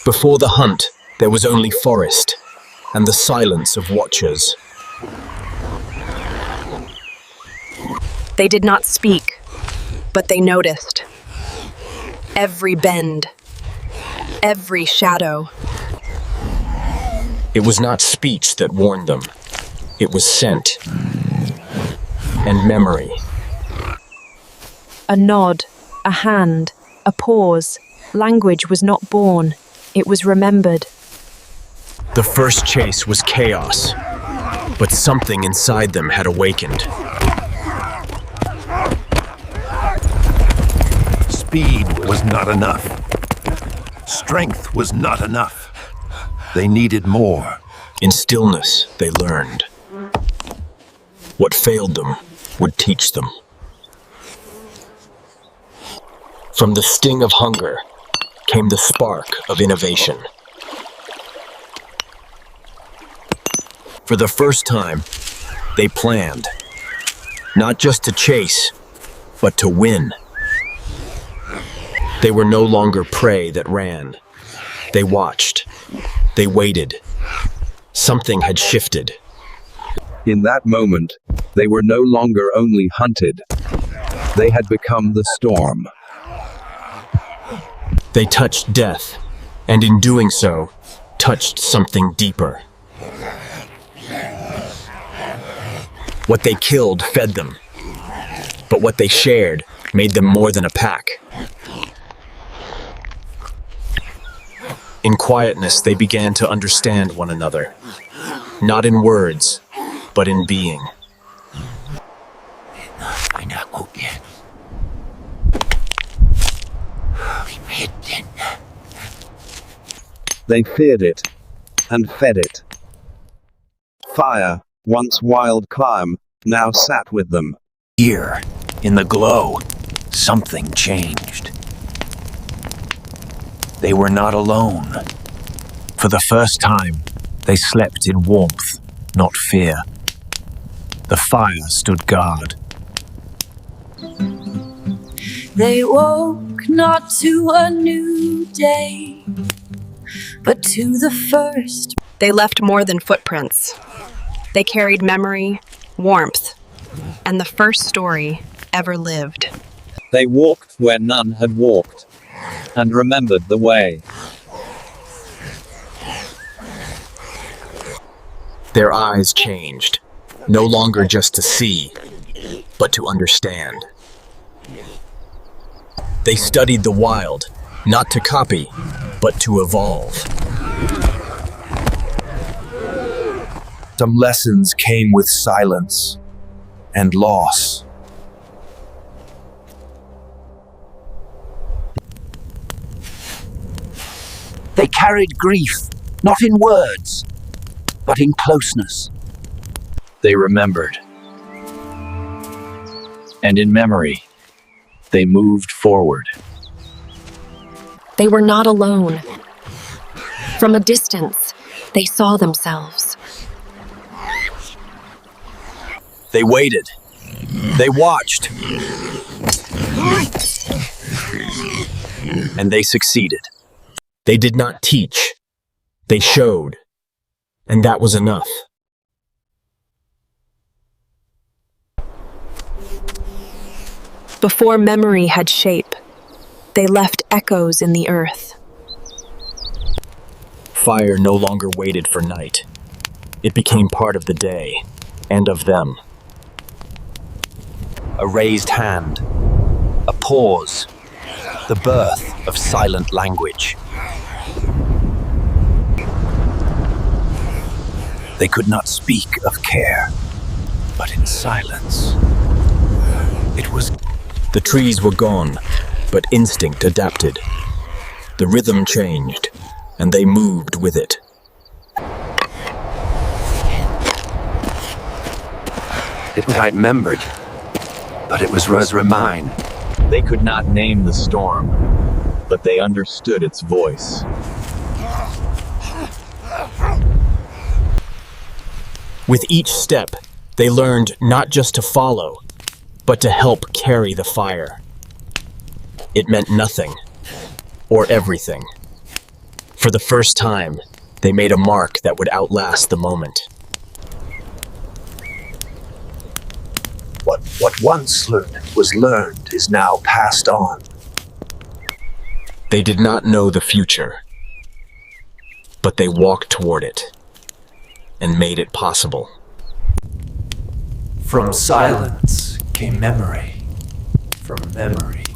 Before the hunt, there was only forest and the silence of watchers. They did not speak, but they noticed. Every bend, every shadow. It was not speech that warned them. It was scent and memory. A nod, a hand, a pause. Language was not born, it was remembered. The first chase was chaos, but something inside them had awakened. Speed was not enough. Strength was not enough. They needed more. In stillness, they learned. What failed them would teach them. From the sting of hunger came the spark of innovation. For the first time, they planned, not just to chase, but to win. They were no longer prey that ran. They watched. They waited. Something had shifted. In that moment, they were no longer only hunted. They had become the storm. They touched death, and in doing so, touched something deeper. What they killed fed them, but what they shared made them more than a pack. In quietness, they began to understand one another, not in words, but in being. They feared it, and fed it. Fire, once wild climb, now sat with them. Here, in the glow, something changed. They were not alone. For the first time, they slept in warmth, not fear. The fire stood guard. They woke not to a new day, but to the first. They left more than footprints. They carried memory, warmth, and the first story ever lived. They walked where none had walked, and remembered the way. Their eyes changed, no longer just to see, but to understand. They studied the wild, not to copy, but to evolve. Some lessons came with silence and loss. They carried grief, not in words, but in closeness. They remembered. And in memory, they moved forward. They were not alone. From a distance, they saw themselves. They waited. They watched. And they succeeded. They did not teach. They showed. And that was enough. Before memory had shape, they left echoes in the earth. Fire no longer waited for night. It became part of the day, and of them. A raised hand, a pause, the birth of silent language. They could not speak of care, but in silence. It was... The trees were gone, but instinct adapted. The rhythm changed, and they moved with it. It was I remembered, but it was mine. They could not name the storm, but they understood its voice. With each step, they learned not just to follow, but to help carry the fire. It meant nothing, or everything. For the first time, they made a mark that would outlast the moment. What once was learned is now passed on. They did not know the future, but they walked toward it and made it possible. From silence came memory. From memory